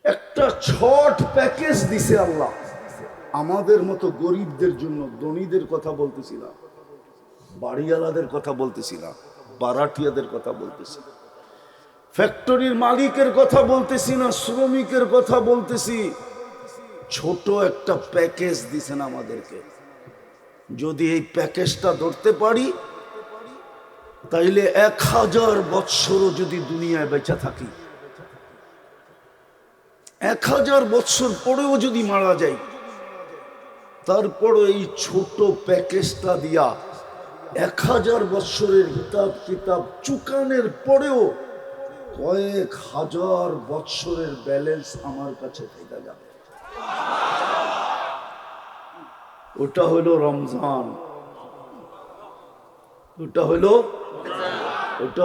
একটা ছট প্যাকেজ দিছে আল্লাহ আমাদের মতো গরিবদের জন্য। ধনীদের কথা বলতেছি না, বাড়িওয়ালাদের কথা বলতেছি না, বারাটিয়াদের কথা বলতেছি, ফ্যাক্টরির মালিকের কথা বলতেছি না, শ্রমিকের কথা বলতেছি। ছোট একটা প্যাকেজ দিছেন আমাদেরকে। যদি এই প্যাকেজটা ধরতে পারি তাইলে 1000 বৎসরও যদি দুনিয়ায় বেঁচে থাকি, 1000 বৎসর পরেও যদি মারা যাই, তারপরও এই ছোট প্যাকেজটা দিয়া 1000 বৎসরের হিসাব কিতাব চুকানের পরেও কয়েক হাজার বৎসরের ব্যালেন্স আমার কাছে থেকে যাবে। ওটা হলো রমজান, ওটা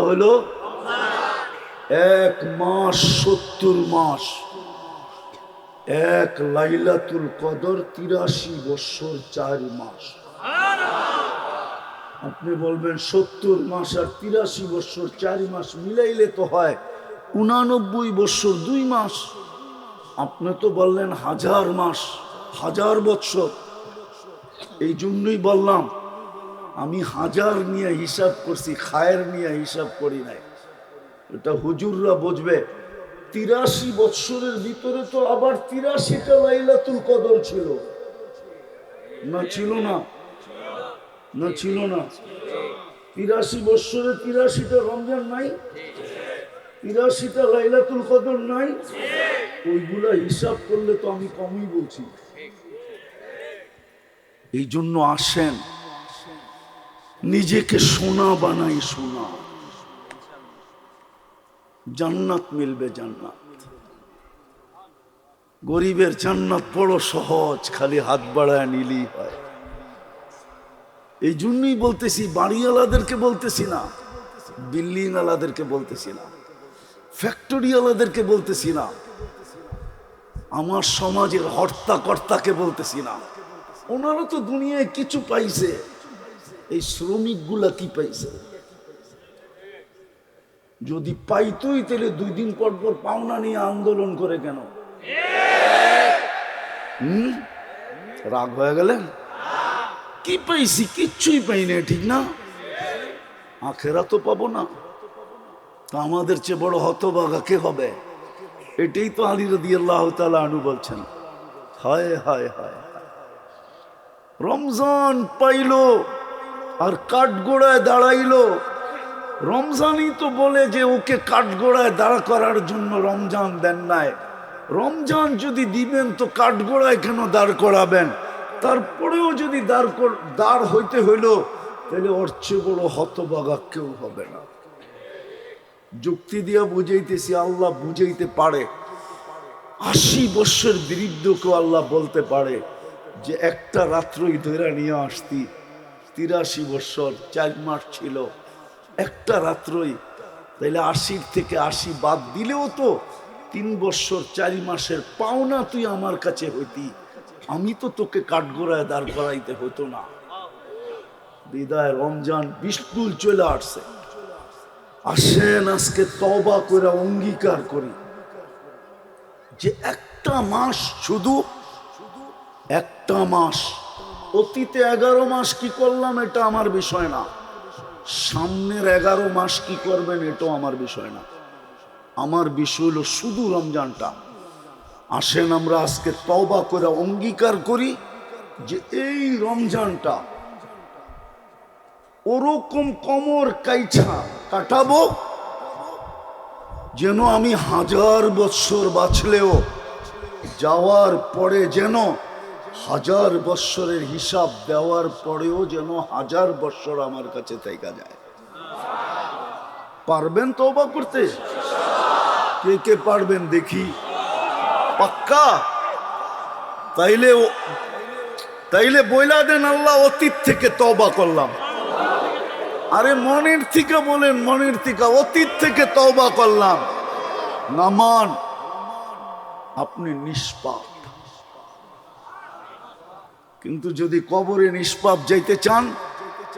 হলো 1 মাস 70 মাস, 1 লাইলাতুল কদর 83 বৎসর 4 মাস। আপনি বলবেন 70 মাস আর 83 বৎসর 4 মাস মিলাইলে তো হয় 89 বৎসর 2 মাস। আপনি তো বললেন 1000 মাস 1000 বৎসর, এই জন্যই বললাম আমি 1000 নিয়ে হিসাব করছি, খায়ের নিয়ে হিসাব করি নাই। এটা হুজুররা বুঝবে। 83 বৎসরের ভিতরে তো আবার 83টা লাইলাতুল কদর ছিল না? ছিল না? না ছিল না? 83 বৎসরে 83টা রমজান নাই? 83টা লাইলাতুল কদর নাই? ওইগুলা হিসাব করলে তো আমি কমই বলছি। এই জন্য আসেন নিজেকে সোনা বানাই, সোনা। জান্নাত মিলবে, জান্নাত। গরিবের জান্নাত বড় সহজ, খালি হাত বাড়ায় নিলেই হয়। এই জন্যই বলতেছি, বাড়িওয়ালাদেরকে বলতেছি না, বিল্ডিং ওয়ালাদেরকে বলতেছি না, ফ্যাক্টরি ওয়ালাদেরকে বলতেছি না, আমার সমাজের হর্তাকর্তাকে বলতেছি না। ওনারা তো দুনিয়ায় কিছু পাইছে, এই শ্রমিকগুলা কি পাইছে? যদি পাইতই তাহলে 2 দিন পর পর পাওনা নিয়ে আন্দোলন করে কেন? রাগ হয়ে গেলেন? কি পাইছি? কিচ্ছুই পাই না, ঠিক না? আখেরা তো পাবো না, তা আমাদের চেয়ে বড় হতভাগা কে হবে? এটাই তো আলী রাদিয়াল্লাহু তাআলা আনহু বলছেন। হায় হায় হায়, রমজান পাইলো আর কাঠগোড়ায় দাঁড়াইলো। রমজানই তো বলে যে ওকে কাঠগোড়ায় দাঁড়া করার জন্য রমজান দেন নাই। রমজান যদি দিবেন তো কাঠগোড়ায় কেন দাঁড় করাবেন? তারপরেও যদি দাঁড় হইতে হইল, তাহলে ওর চেয়ে বড় হতভাগা কেউ হবে না। যুক্তি দিয়া বুঝাইতেছি, আল্লাহ বুঝাইতে পারে। 80 বৎসর বৃদ্ধকেও আল্লাহ বলতে পারে যে একটা রাত্রই ধরে নিয়ে আসতি, 83 বৎসর 4 মাস ছিল, একটা রাত্রই। তাইলে 80 থেকে 80 বাদ দিলেও তো 3 বৎসর 4 মাসের পাওনা তুই আমার কাছে হইতি। আমি তো তোকে কাঠগোড়ায় দাঁড় করাইতে হতো না। বিদায় রমজান বিস্কুল চলে আসছে। আসেন আজকে তওবা করে অঙ্গীকার করি যে একটা মাস, শুধু একটা মাস। অতীতে 11 মাস কি করলাম এটা আমার বিষয় না, সামনের 11 মাস কি করবেন এটাও আমার বিষয় না। আমার বিষয় হলো শুধু রমজানটা। আসেন আমরা আজকে তওবা করে অঙ্গীকার করি যে এই রমজানটা ওরকম কোমর কাইছা কাটাবো যেন আমি 1000 বৎসর বাঁচলেও যাওয়ার পরে যেন 1000 বৎসরের হিসাব দেওয়ার পরেও যেন 1000 বৎসর আমার কাছে থেকে যায়। পারবেন তওবা করতে? কে কে পারবেন দেখি? পাক্কা? তাইলে বইলা দেন, আল্লাহ অতীত থেকে তওবা করলাম। আরে মনের থেকে বলেন, মনের থেকে, অতীত থেকে তওবা করলাম। নামান, আপনি নিষ্পাপ। কিন্তু যদি কবরে নিষ্পাপ যাইতে চান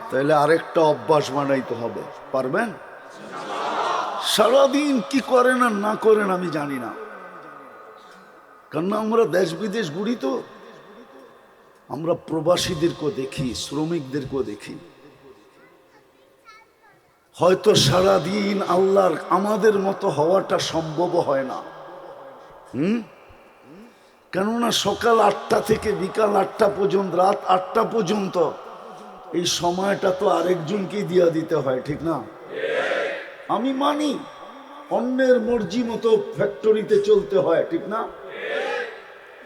তাহলে আরেকটা অভ্যাস বানাইতে হবে। পারবেন? সারাদিন কি করেন আর না করেন আমি জানি না, কেননা আমরা দেশ বিদেশ ঘুরি, তো আমরা প্রবাসীদেরকে দেখি, শ্রমিকদেরকেও দেখি। হয়তো সারাদিন আল্লাহর আমাদের মতো হওয়াটা সম্ভব হয় না। কেননা সকাল 8টা থেকে বিকাল 8টা পর্যন্ত, রাত 8টা পর্যন্ত, এই সময়টা তো আরেকজনকেই দিয়া দিতে হয়, ঠিক না? আমি মানি অন্যের মর্জি মতো ফ্যাক্টরিতে চলতে হয়, ঠিক না?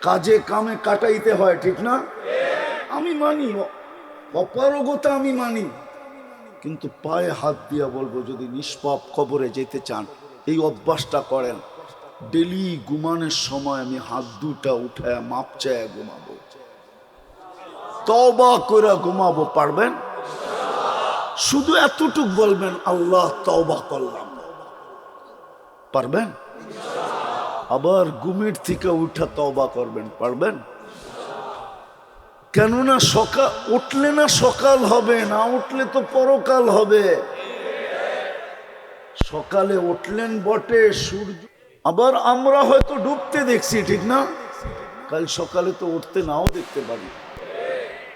কাজে কামে কাটাইতে হয়, ঠিক না? আমি মানি, অপারগতা আমি মানি, কিন্তু পায়ে হাত দিয়া বলবো, যদি নিষ্পাপ কবরে যেতে চান এই অভ্যাসটা করেন। ডেলি ঘুমানোর সময় আমি হাত দুটা উঠায় মাপ চায় ঘুমাবো, তওবা করে ঘুমাবো। পারবেন? শুধু এতটুক বলবেন, আল্লাহ তওবা করলাম। পারবেন? আবার ঘুমের থেকে উঠা তওবা করবেন। পারবেন? কেননা সকাল উঠলে না সকাল হবে, না উঠলে তো পরকাল হবে। সকালে উঠলেন বটে, সূর্য আবার আমরা হয়তো ডুবতে দেখছি, ঠিক না? কাল সকালে তো উঠতে নাও দেখতে পারি।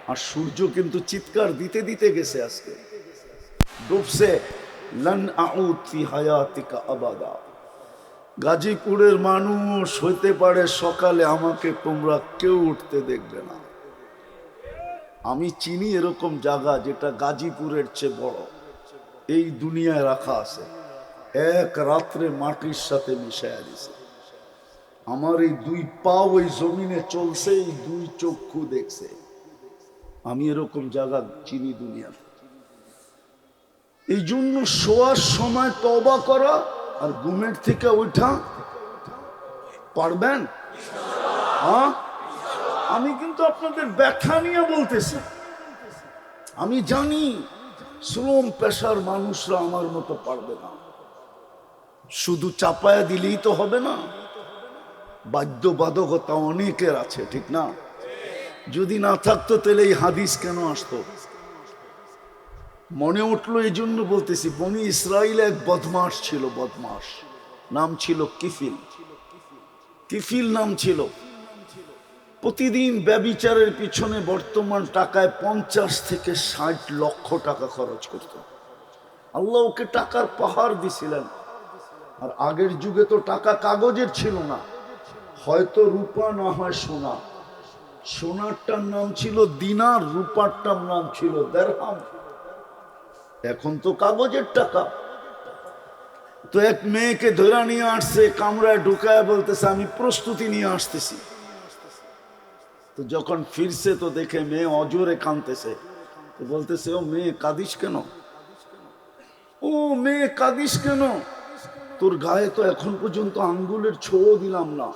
আর সূর্য কিন্তু চিৎকার দিতে দিতে গেছে, আজকে ডুবছে। লান আউদ ফি হায়াতিকা আবাদা। গাজীপুরের মানুষ হইতে পারে সকালে আমাকে তোমরা কেউ উঠতে দেখবে না। আমি চিনি এরকম জায়গা যেটা গাজীপুরের চেয়ে বড় এই দুনিয়ায় রাখা আছে, এক রাত্রে মাটির সাথে মিশাইয়া দিছে। আমার এই 2 পা ওই জমিনে চলছে, এই 2 চক্ষু দেখছে। আমি এরকম জায়গা চিনি দুনিয়াতে। এই জন্য শোয়ার সময় তওবা করা আর ঘুমের থেকে ওঠা। পারবেন? হ্যাঁ, আমি কিন্তু আপনাদের ব্যাখ্যা নিয়ে বলতেছি। আমি জানি শ্রম পেশার মানুষরা আমার মতো পারবে না। শুধু চাপায়া দিলেই তো হবে না, বাধ্যবাধকতা অনেকের আছে, ঠিক না? যদি না থাকতো তাহলে এই হাদিস কেন আসতো? মনে উঠলো এই জন্য বলতেছি। বনি ইসরাইল এক বদমাস ছিল, বদমাস, নাম ছিল কিফিল। কিফিল নাম ছিল। প্রতিদিন ব্যভিচারের পিছনে বর্তমান টাকায় 50 থেকে 60 লক্ষ টাকা খরচ করত। আল্লাহ ওকে টাকার পাহাড় দিছিলেন। আর আগের যুগে তো টাকা কাগজের ছিল না, হয়তো রূপা না হয় সোনা। সোনারটার নাম ছিল দিনার, রূপারটার নাম ছিল দিরহাম। এখন তো কাগজের টাকা। তো এক মেয়েকে ধরে নিয়ে আসছে, কামরায় ঢুকায় বলতেছে আমি প্রস্তুতি নিয়ে আসতেছি। তো যখন ফিরছে তো দেখে মেয়ে অজোরে কাঁদতেছে। তো বলতেছে, ও মেয়ে কাঁদিস কেন? ও মেয়ে কাঁদিস কেন? তোর গায়ে তো এখন পর্যন্ত আঙ্গুলের ছোঁয়া দিলাম না,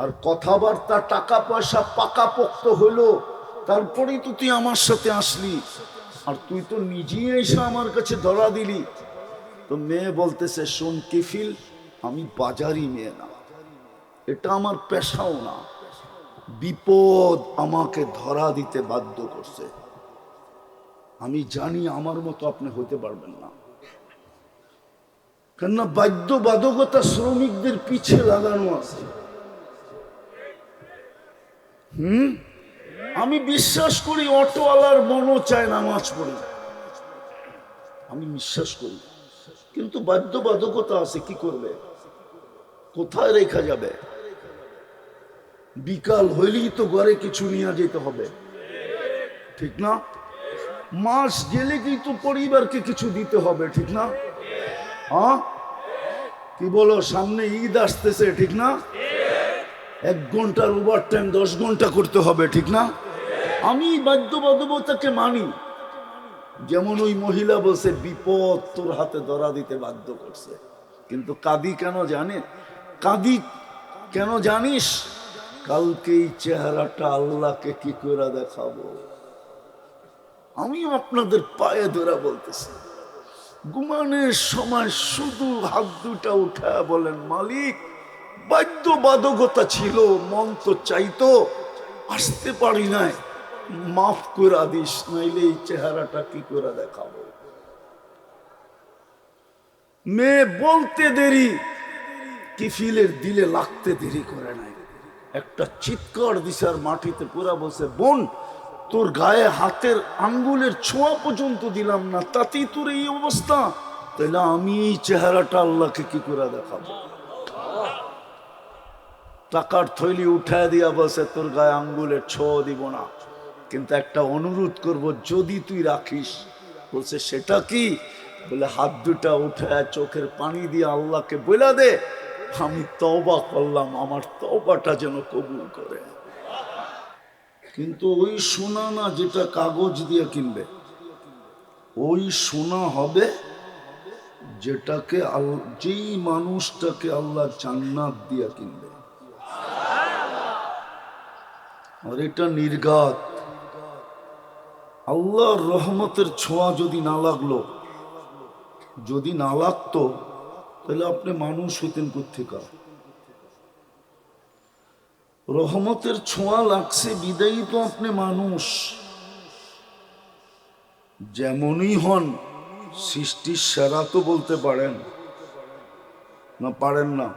আর কথাবার্তা টাকা পয়সা পাকাপোক্ত হইলো, তারপরেই তো তুই আমার সাথে আসলি, আর তুই তো নিজেই এসে আমার কাছে ধরা দিলি। তো মেয়ে বলতেছে, শোন কিফিল, আমি বাজারি মেয়ে না, এটা আমার পেশাও না, বিপদ আমাকে ধরা দিতে বাধ্য করছে। আমি জানি আমার মতো আপনি হতে পারবেন না, কেননা বাধ্যবাধকতা শ্রমিকদের পিছে লাগানো আছে। আমি বিশ্বাস করি অটোওয়ালার মনও চায় নামাজ পড়ি, আমি বিশ্বাস করি, কিন্তু বাধ্যবাধকতা আছে, কি করবে? কোথায় রেখা যাবে? বিকাল হইলেই তো ঘরে কিছু নিয়ে যেতে হবে, ঠিক না? মাস গেলে কিন্তু পরিবারকে কিছু দিতে হবে, ঠিক না? হ্যাঁ, কি বলো? সামনে ঈদ আসতেছে, ঠিক না? 1 ঘন্টার ওভার টাইম 10 ঘন্টা করতে হবে, ঠিক না? আমি বাধ্যবাধকতাকে মানি। যেমন ওই মহিলা বলছে, বিপদ তোর হাতে ধরা দিতে বাধ্য করছে। কিন্তু কাঁদি কেন জানে? কাঁদি কেন জানিস? কালকে এই চেহারাটা আল্লাহকে কি করে দেখাবো? আমি আপনাদের পায়ে ধরা বলতেছি, ঘুমানোর সময় শুধু হাত দুটা উঠা বলেন, মালিক, বাধ্যবাধকতা ছিল, মন তো চাইতো, আসতে পারি নাই, মাফ করে দিস, নাইলে এই চেহারাটা কি করে দেখাবো? মেয়ে বলতে দেরি, কিফিলের দিলে লাগতে দেরি করে নাই। একটা চিৎকার দিছে আর মাটিতে পুরা বসে, বোন তোর গায়ে হাতের আঙ্গুলের ছোঁয়া পর্যন্ত দিলাম না, তাতেই তোর এই অবস্থা, তাহলে আমি এই চেহারাটা আল্লাহকে কি করে দেখাবো? টাকার থৈলি উঠায় দিয়া বসে, তোর গায়ে আঙ্গুলের ছোঁয়া দিব না, কিন্তু একটা অনুরোধ করব, যদি তুই রাখিস। বলছে সেটা কি? বলে হাত দুটা উঠায় চোখের পানি দিয়ে আল্লাহকে বলে দে, আমি তওবা করলাম, আমার তওবাটা যেন কবুল করে। কিন্তু ওই সোনা না যেটা কাগজ দিয়ে কিনবে, ওই সোনা হবে যেটাকে যেই মানুষটাকে আল্লাহ জান্নাত দিয়ে কিনবে। আর এটা নির্ঘাত। আল্লাহর রহমতের ছোঁয়া যদি না লাগলো, যদি না লাগতো, তাহলে আপনি মানুষ হইতেন কোত্থেকে? রহমতের ছোঁয়া লাগছে বিদায়ী তো আপনি মানুষ। যেমনই হন, সৃষ্টির সেরা তো বলতে পারেন না? পারেন না?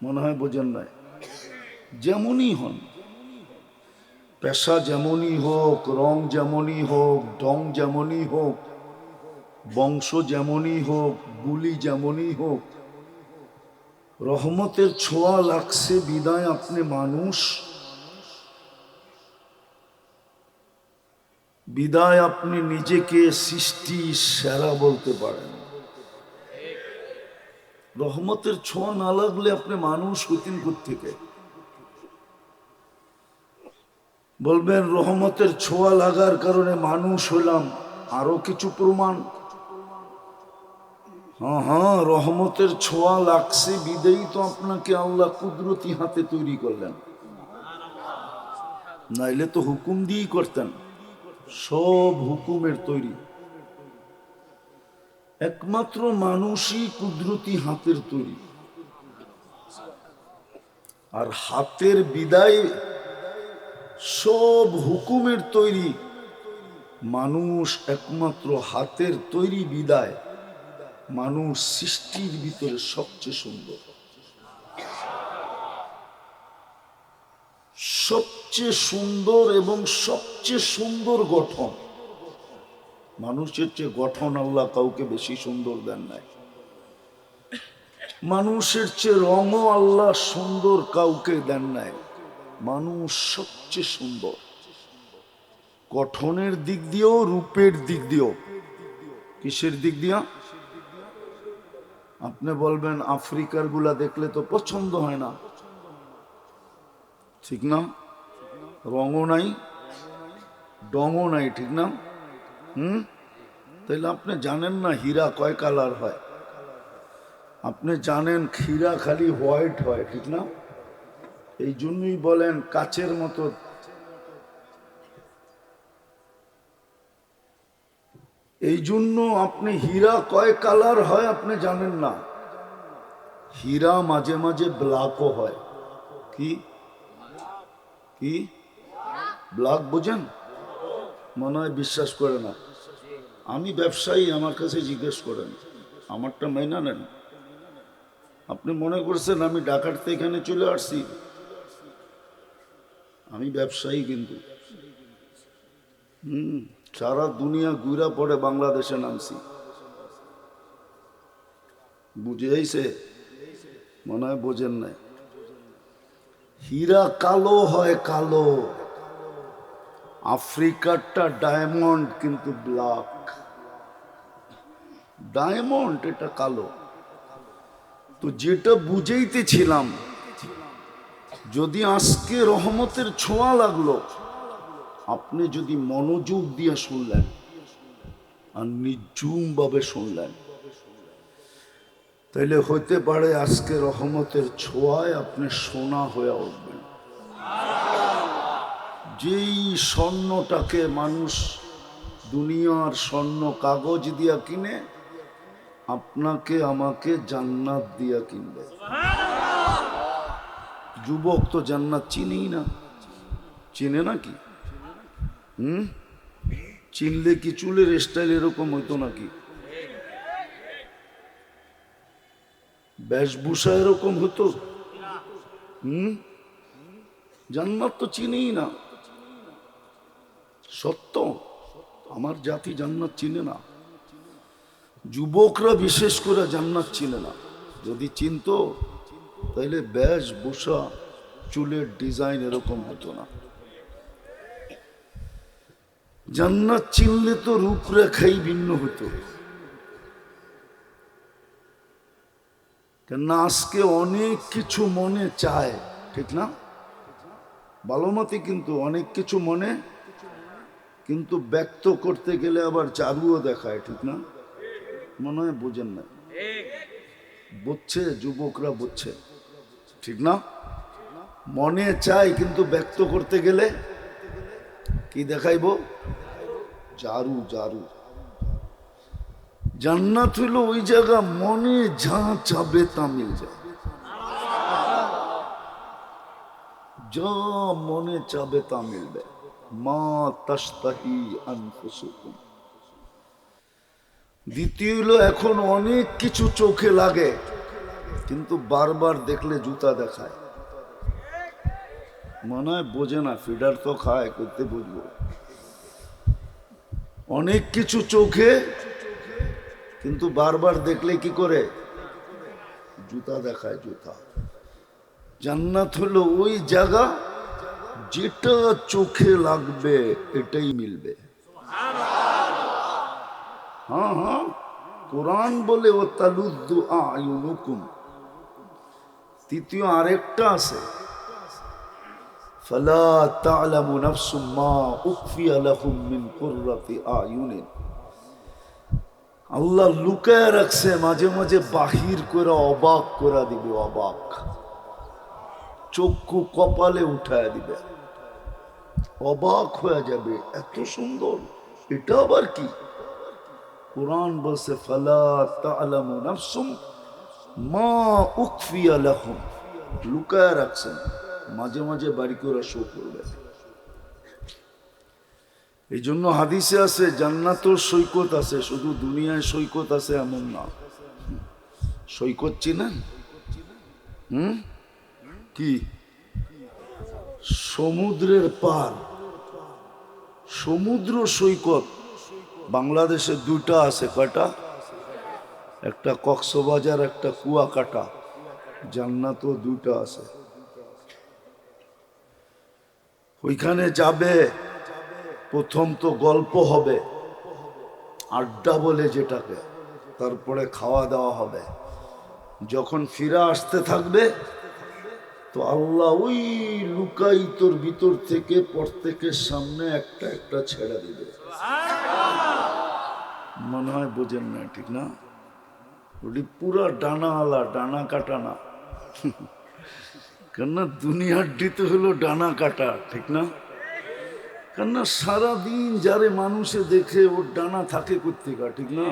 মনে হয় বোঝেন নাই। যেমনই হন, পেশা যেমনই হোক, রং যেমনই হোক, ঢং যেমনই হোক, বংশ যেমনই হোক, বুলি যেমনই হোক, রহমতের ছোঁয়া লাগছে বিদায় আপনি মানুষ, বিদায় আপনি নিজেকে সৃষ্টি সেরা বলতে পারেন। রহমতের ছোঁয়া না লাগলে আপনি মানুষ হইতেন কোত্থেকে? বলবেন রহমতের ছোঁয়া লাগার কারণে মানুষ হলাম, আরো কিছু প্রমাণ? হ্যাঁ, রহমতের ছোঁয়া লাগছে বিদায়ী তো আপনাকে আল্লাহ কুদরতি হাতে তৈরি করলেন, নাইলে তো হুকুম দিয়েই করতেন। সব হুকুমের তৈরি, একমাত্র মানুষই কুদরতি হাতের তৈরি। আর হাতের বিদায় সব হুকুমের তৈরি, মানুষ একমাত্র হাতের তৈরি বিদায় মানুষ সৃষ্টির ভিতরে সবচেয়ে সুন্দর। সবচেয়ে সুন্দর এবং সবচেয়ে সুন্দর গঠন। মানুষের চেয়ে গঠন আল্লাহ কাউকে বেশি সুন্দর দেন নাই। মানুষের চেয়ে রঙও আল্লাহ সুন্দর কাউকে দেন নাই। মানুষ সবচেয়ে সুন্দর, গঠনের দিক দিয়েও, রূপের দিক দিয়েও। কিসের দিক দিয়া? আপনি বলবেন আফ্রিকার গুলা দেখলে তো পছন্দ হয় না, ঠিক না? রঙও নাই, ডঙও নাই, ঠিক না? তাইলে আপনি জানেন না হীরা কয় কালার হয়? আপনি জানেন হীরা খালি হোয়াইট হয়, ঠিক না? এই জন্যই বলেন কাচের মতো। এই জন্য আপনি হীরা কয় কালার হয় আপনি জানেন না। হীরা মাঝে মাঝে ব্ল্যাকও হয়। কি কি ব্ল্যাক বোঝেন? মনে হয় বিশ্বাস করে না। আমি ব্যবসায়ী, আমার কাছে জিজ্ঞেস করেন, আমারটা মাইনা নেন। আপনি মনে করছেন আমি ঢাকাতে এখানে চলে আসছি? আমি ব্যবসায়ী, কিন্তু সারা দুনিয়া ঘুরা পড়ে বাংলাদেশে নামছি। বুঝেইছে? মনে হয় বোঝেন নাই। হীরা কালো হয়, কালো। আফ্রিকারটা ডায়মন্ড কিন্তু ব্ল্যাক। ডায়মন্ড এটা কালো। তো যেটা বুঝাইতেছিলাম, যদি আজকে রহমতের ছোঁয়া লাগলো, আপনি যদি মনোযোগ দিয়ে শুনলেন আর নিঝুম ভাবে শুনলেন, তাইলে হইতে পারে আজকে রহমতের ছোঁয়ায় আপনি সোনা হয়ে উঠবেন। যেই স্বর্ণটাকে মানুষ দুনিয়ার স্বর্ণ কাগজ দিয়া কিনে, আপনাকে আমাকে জান্নাত দিয়া কিনবে। যুবক তো জান্নাত চিনেই না। চিনে নাকি? চিনলে কি চুলের স্টাইল এরকম হইতো নাকি? বেশভূষা এরকম হতো? জান্নাত তো চিনিই না। সত্য, আমার জাতি জান্নাত চিনে না, যুবকরা বিশেষ করে জান্নাত চিনে না। যদি চিনতো তাহলে বেশভূষা, চুলের ডিজাইন এরকম হতো না। জান্নাত চিনলে তো রূপরেখাই ভিন্ন হতো। কেননা আজকে অনেক কিছু মনে চায়, ঠিক না? ভালো মতে কিন্তু অনেক কিছু মনে, কিন্তু ব্যক্ত করতে গেলে আবার চারুও দেখায়, ঠিক না? মনে হয় বোঝেন না, বুঝছে, যুবকরা বুঝছে, ঠিক না? মনে চাই কিন্তু ব্যক্ত করতে গেলে কি দেখাইবো? জারু জারু। জান্নাত হইল ওই জায়গা মনে যা চাবে তা মিল যায়, যা মনে চাবে তা মিলবে। মা তাশতাহি আনফুসুকুম। দ্বিতীয় হলো এখন অনেক কিছু চোখে লাগে কিন্তু বারবার দেখলে জুতা দেখায়। মনে হয় বোঝে না, ফিডার তো খায়, করতে বুঝবো। অনেক কিছু চোখে কিন্তু বারবার দেখলে কি করে? জুতা দেখায়, জুতা। জান্নাত হলো ওই জায়গা যেটা চোখে লাগবে এটাই মিলবে। হ্যাঁ হ্যাঁ, কোরআন বলে ও তালুদ্দু আয়ুনুকুম। তৃতীয় আরেকটা আছে, ফালা তা'লামু নাফসুম মা উখফিয়া লাহুম মিন কুররাতি আয়ুনিন। আল্লাহ লুকায় রাখছে, মাঝে মাঝে বাহির করে অবাক করে দিবে, অবাক। চক্ষু কপালে উঠায় দিবে, অবাক হয়ে যাবে, এত সুন্দর, এটা আবার কি? কোরআন বলছে ফালা তা'লামু নাফসুম মা উখফিয়া লাহুম, লুকায় রাখছেন, মাঝে মাঝে বাড়ি করে শো করবে। এই জন্য হাদিসে আছে জান্নাতের সৈকত আছে, শুধু দুনিয়ায় সৈকত আছে এমন না। সৈকত চিনেন? কি? সমুদ্রের পার, সমুদ্র সৈকত বাংলাদেশে দুটা আছে। কয়টা? একটা কক্সবাজার, একটা কুয়াকাটা। জান্নাতও দুটা আছে। ওইখানে যাবে, প্রথম তো গল্প হবে, আড্ডা বলে যেটাকে, তারপরে খাওয়া দাওয়া হবে। যখন ফিরে আসতে থাকবে তো আল্লাহ ওই লুকায়িতর ভিতর থেকে প্রত্যেকের সামনে একটা একটা ছেড়ে দিবে। মনে হয় বোঝেন না, ঠিক না? ওটি পুরা ডানা আলা, ডানা কাটা না। কেননা দুনিয়ার দিতে হলো ডানা কাটা, ঠিক না? কেননা সারাদিন যারে মানুষে দেখে ওর ডানা থাকে কোত্থেকা, ঠিক না?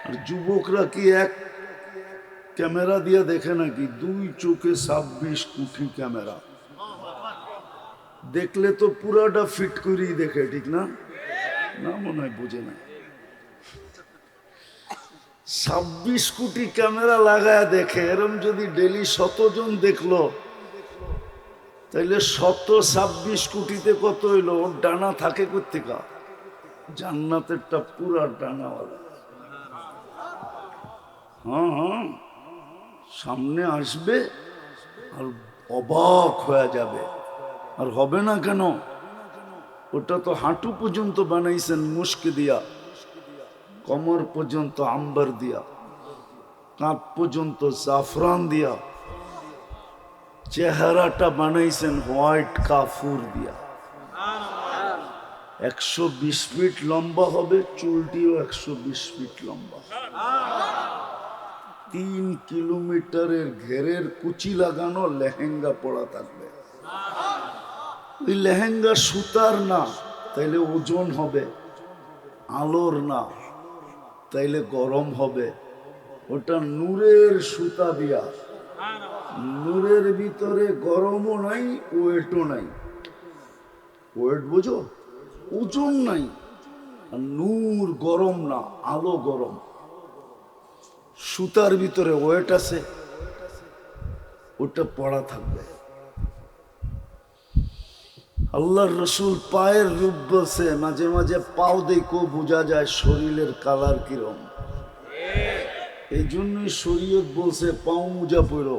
আর যুবকরা কি এক ক্যামেরা দিয়ে দেখে নাকি? দুই চোখে 26 কোটি ক্যামেরা, দেখলে তো পুরাটা ফিট করেই দেখে, ঠিক না? না, মনে হয় বোঝে না। 26 কোটি ক্যামেরা লাগায় দেখে, এরম যদি ডেলি 100 জন দেখলো তাইলে 126 কোটিতে কত হইলো? ওর ডানা থাকে কোত্থেকা? জান্নাতেরটা পুরা ডানাওয়ালা। হ্যাঁ হ্যাঁ, সামনে আসবে আর অবাক হয়ে যাবে। আর হবে না কেন? ওটা তো হাঁটু পর্যন্ত বানাইছেন মুস্ক দিয়া, কমর পর্যন্ত আম্বার দিয়া, কাঁধ পর্যন্ত জাফরান দিয়া, চেহারাটা বানাইছেন হোয়াইট কাফুর দিয়া। 120 ফিট লম্বা হবে, চুলটিও 120 ফিট লম্বা। 3 কিলোমিটারের ঘেরের কুচি লাগানো লেহেঙ্গা পরা থাকবে। ওই লেহেঙ্গা সুতার না, তাইলে ওজন হবে, আলোর না, তাইলে গরম হবে। ওটা নূরের সুতা দিয়া, নূরের ভিতরে গরমও নাই, ওয়েটও নাই। ওয়েট বুঝো? ওজন নাই। আর নূর গরম না, আলো গরম। সুতার ভিতরে ওয়েট আছে। ওটা পড়া থাকবে। আল্লাহর রসুল পায়ের রূপ বলছে, মাঝে মাঝে পাও দেখো বোঝা যায় শরীরের কালার কিরম। এই জন্যই শরীয়ত বলছে পাও মোজা পড়ো,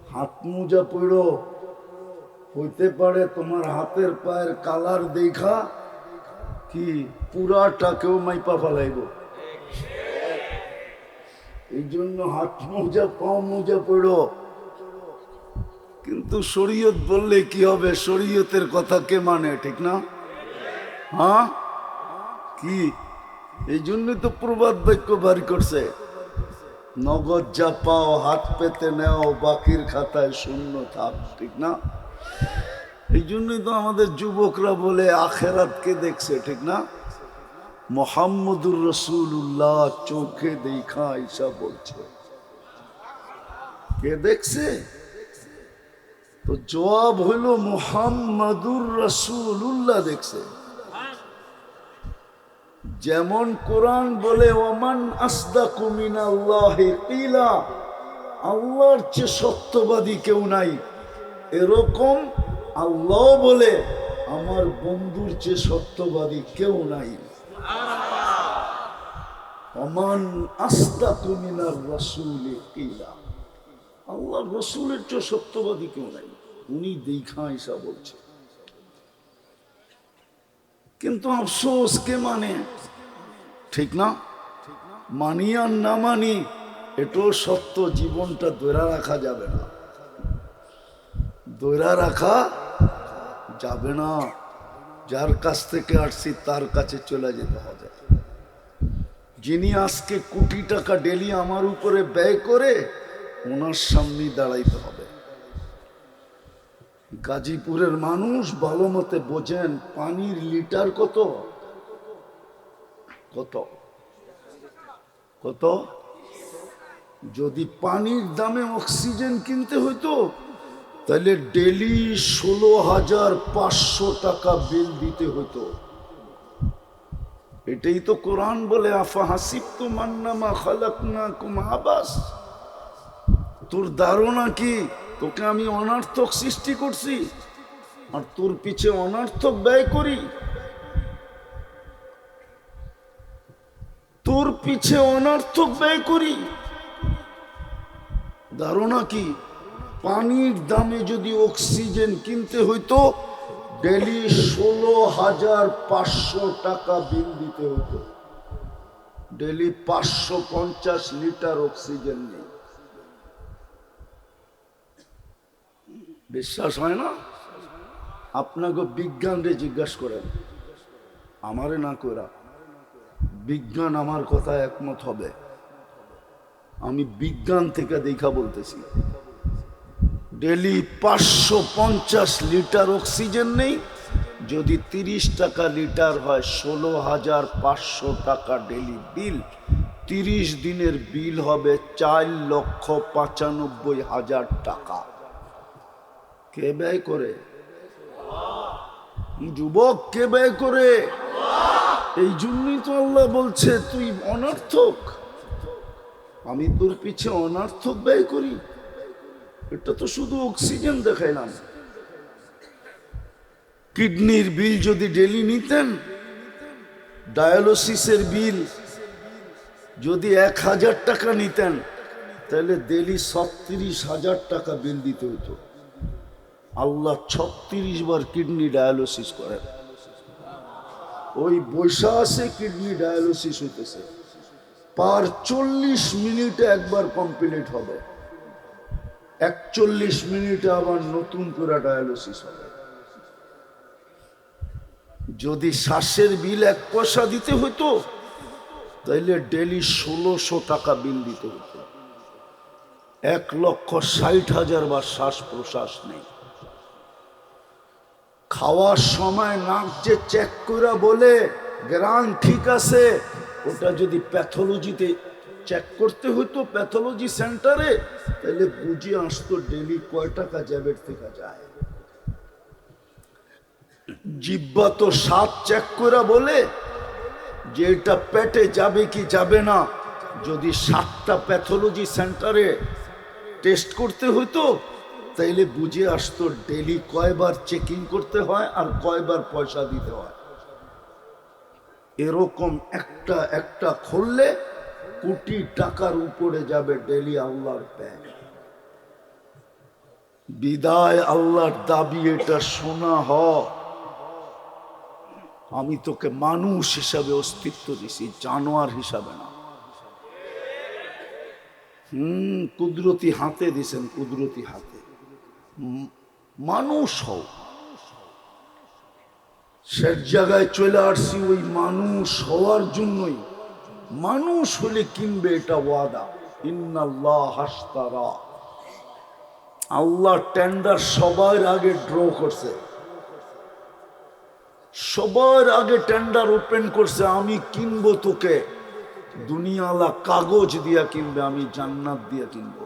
হাত মোজা পড়ো। হইতে পারে তোমার হাতের পায়ের কালার দেখা কি পুরাটাকেও মাইপা ফেলাইব। এই জন্য হাত মোজা পাও মোজা পড়ো। কিন্তু শরীয়ত বললে কি হবে? শরীয়তের কথা কে মানে? ঠিক না? হ্যাঁ কি? এই জন্যই তো প্রবাদ বাক্য বাড়ি করছে, নগদ যা পাও হাত পেতে নেও, বাকির খাতায় শূন্য থাক। ঠিক না? এই জন্যই তো আমাদের যুবকরা বলে আখেরাতকে দেখছে। ঠিক না? মোহাম্মদুর রসুল্লাহ চোখে দেখা ঈসা বলছে, কে দেখছে? তো জবাব হইল মুহাম্মাদুর রাসূলুল্লাহ দেখছে। যেমন কোরআন বলে ওমান আসদাকু মিনাল্লাহি কিলা, আল্লাহর চেয়ে সত্যবাদী কেউ নাই, এরকম আল্লাহ বলে আমার বন্ধুর চেয়ে সত্যবাদী কেউ নাই। ওমান আসদাকু মিনার রাসূলি কিলা, আল্লাহর রসুলের চেয়ে সত্যবাদী কেউ নাই, উনি দেখা ঈসা বলছে। কিন্তু আফসোস কে মানে? ঠিক না? মানি আর না মানি এটাও সত্য, জীবনটা ধরে রাখা যাবে না, ধরে রাখা যাবে না। যার কাছ থেকে আসছি তার কাছে চলে যেতে হবে। যিনি আজকে কোটি টাকা ডেলি আমার উপরে ব্যয় করে, ওনার সামনে দাঁড়াইতে হবে। গাজীপুরের মানুষ ভালো মতে বোঝেন, পানির লিটার কত? কত কত? যদি পানির দামে অক্সিজেন কিনতে হইতো তাহলে ডেলি 16,500 টাকা বিল দিতে হতো। এটাই তো কোরআন বলে আফা হাসিবতুম আন্নামা খালাকনাকুম আবাস, তোর ধারণা কি তোকে আমি অনর্থক সৃষ্টি করছি আর তোর পিছে অনর্থক ব্যয় করি? তোর পিছে অনর্থক ব্যয় করি? ধারণা কি? পানির দামে যদি অক্সিজেন কিনতে হইতো ডেলি 16,500 টাকা বিল দিতে হতো। ডেলি 550 লিটার অক্সিজেন নেই। বিশ্বাস হয় না? আপনাকে বিজ্ঞানরে জিজ্ঞাসা করেন, আমারে না কইরা। বিজ্ঞান আমার কথা একমত হবে। আমি বিজ্ঞান থেকে দেখা বলতেছি, ডেলি 550 লিটার অক্সিজেন নেই। যদি 30 টাকা লিটার হয় 16,500 টাকা ডেলি বিল। 30 দিনের বিল হবে 4,95,000 টাকা। কে ব্যয় করে? যুবক, কে ব্যয় করে? এই জন্যই তো আল্লাহ বলছে তুই অনর্থক, আমি তোর পিছে অনর্থক ব্যয় করি। এটা তো শুধু অক্সিজেন দেখাইলাম। কিডনির বিল যদি ডেলি নিতেন, ডায়ালিসিসের বিল যদি 1,000 টাকা নিতেন, তাহলে ডেলি 36,000 টাকা বিল দিতে হতো। আল্লাহ 36 বার কিডনি ডায়ালিসিস করেন। ওই বৈশা আছে কিডনি ডায়ালিসিস হইতেছে, পার 40 মিনিটে একবার কমপ্লিট হবে, 41 মিনিটে আবার নতুন করে ডায়ালিসিস হবে। যদি শ্বাসের বিল 1 পয়সা দিতে হতো তাইলে ডেলি 1600 টাকা বিল দিতে হতো। 1,60,000 বার শ্বাস প্রশ্বাস নেই। খাওয়ার সময় নাক যে চেক করে বলে গ্রান ঠিক আছে, ওটা যদি প্যাথোলজিতে চেক করতে হতো প্যাথোলজি সেন্টারে, তাহলে বুঝে আসতো ডেলি কয় টাকা জ্যাবের থেকে যায়। জিহ্বা তো স্বাদ চেক করে বলে যে এটা পেটে যাবে কি যাবে না। যদি 7টা প্যাথোলজি সেন্টারে টেস্ট করতে হতো তাইলে বুঝে আসতো ডেলি কয়বার চেকিং করতে হয় আর কয়বার পয়সা দিতে হয়। এরকম একটা একটা খুললে কোটি টাকার উপরে যাবে ডেলি আল্লাহর ব্যাংক। বিদায় আল্লাহর দাবি এটা শোনা হ, আমি তোকে মানুষ হিসাবে অস্তিত্ব দিছি, জানোয়ার হিসাবে না। কুদরতি হাতে দিছেন, কুদরতি হাতে মানুষ হও। শেষ জায়গায় চলে আসছি ওই মানুষ হওয়ার জন্যই। মানুষ হলে কিনবে, এটা ওয়াদা। ইন্নাল্লাহ হাশতারা, আল্লাহ টেন্ডার সবার আগে ড্র করছে, সবার আগে টেন্ডার ওপেন করছে। আমি কিনবো তোকে, দুনিয়ালা কাগজ দিয়া কিনবে, আমি জান্নাত দিয়া কিনবো।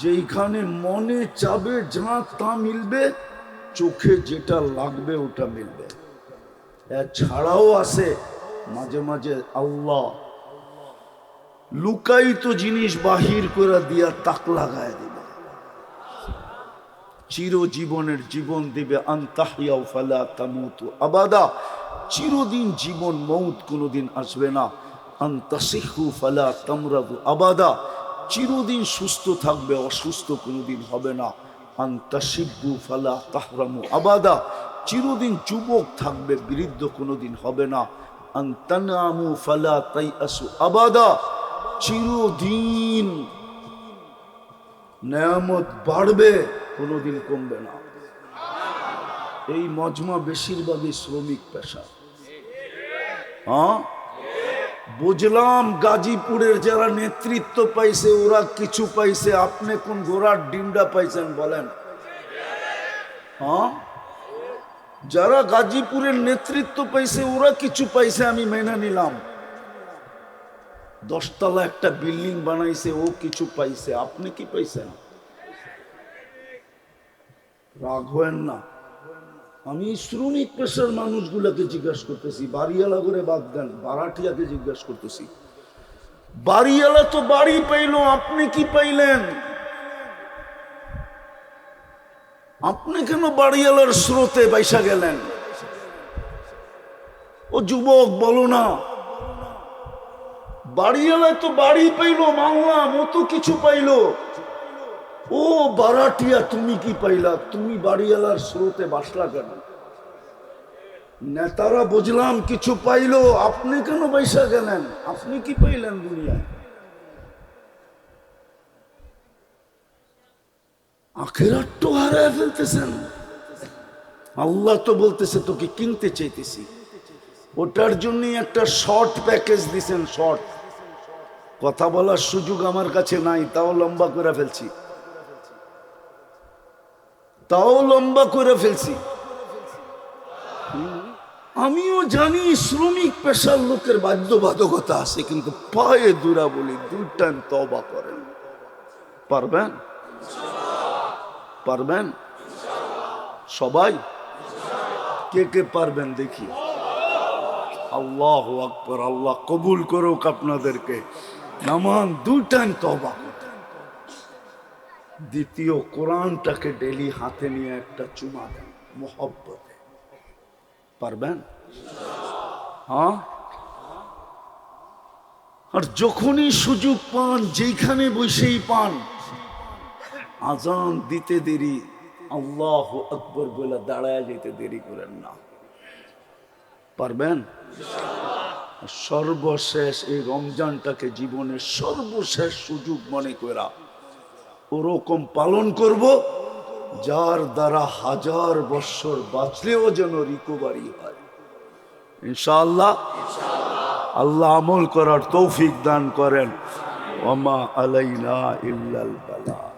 যেইখানে মনে চাবে যা তা মিলবে, চোখে যেটা লাগবে ওটা মিলবে। এছাড়াও আছে মাঝে মাঝে আল্লাহ লুকায়িত জিনিস বাহির করে দিয়া তাক লাগায় দিবে, চিরজীবনের জীবন দিবে। আনতাহিয়াও ফালা তামুতু আবাদা, চিরদিন জীবন, মৌত কোনোদিন আসবে না। আনতাসিহু ফালা তামরাদু আবাদা, চিরদিন সুস্থ থাকবে, অসুস্থ কোনোদিন হবে না। আনতাশিব্বু ফালা তাহরামু আবাদা, চিরদিন যুবক থাকবে, বৃদ্ধ কোনোদিন হবে না। আনতানামু ফালা তাইআসু আবাদা, চিরদিন নেয়ামত বাড়বে, কোনোদিন কমবে না। এই মজমা বেশিরভাগই শ্রমিক পেশা। হ্যাঁ, বুঝলাম গাজীপুরের যারা নেতৃত্ব পাইছে ওরা কিছু পাইছে, আপনি কোন ঘোড়ার ডিমটা পাইছেন বলেন? হ্যাঁ, যারা গাজীপুরের নেতৃত্ব পাইছে ওরা কিছু পাইছে, আমি মেনে নিলাম। 10 তলা একটা বিল্ডিং বানাইছে, ও কিছু পাইছে, আপনি কি পাইছেন? রাগ হয়েন না, আমি শ্রমিক পেশার মানুষগুলাকে জিজ্ঞাসা করতেছি। বাড়িওয়ালা করে বাদ দেন, বারাটিয়াকে জিজ্ঞাসা করতেছি। বাড়িওয়ালা তো বাড়ি পাইলো, আপনি কি পাইলেন? আপনি কেন বাড়িওয়ালার স্রোতে বাইসা গেলেন? ও যুবক বলো না, বাড়িওয়ালা তো বাড়ি পাইলো, মানলাম, ও তো কিছু পাইলো। ও বারাটিয়া তুমি কি পাইলা? তুমি বাড়িওয়ালার স্রোতে বাসলা কেন? নেতারা বুঝলাম কিছু পাইলো, আপনি কেন বাইসা গেলেন? আপনি কি পাইলেন দুনিয়ায়? আখিরাত তো হারায় ফেলতেছেন। আল্লাহ তো বলতেছে তোকে কিনতে চাইতেছি, ওটার জন্য একটা শর্ট প্যাকেজ দিছেন। শর্ট কথা বলার সুযোগ আমার কাছে নাই, তাও লম্বা করে ফেলছি, আমিও জানি শ্রমিক পেশার লোকের বাধ্যবাধকতা আছে, কিন্তু পায়ে দুরা বলি, 2 টাইম তওবা করেন। পারবেন? পারবেন সবাই? কে কে পারবেন দেখি? আল্লাহু আকবার, আল্লাহ কবুল করুক আপনাদেরকে। নামান 2 টাইম তওবা। দ্বিতীয়, কোরআনটাকে ডেলি হাতে নিয়ে একটা চুমা দেন মোহব্বতে। পারবেন? হ্যাঁ। আর যখনই সুযোগ পান, যেখানে বসেই পান, আজান দিতে দেরি, আল্লাহু আকবার বলে দাঁড়ায় যেতে দেরি করেন না। পারবেন? সর্বশেষ এই রমজানটাকে জীবনের সর্বশেষ সুযোগ মনে করা ওরকম পালন করব যার দ্বারা 1000 বছর বাঁচলেও যেন রিকভারি হয় ইনশাআল্লাহ। আল্লাহ আমল করার তৌফিক দান করেন। ওমা আলাইনা ইল্লাল বালাগ।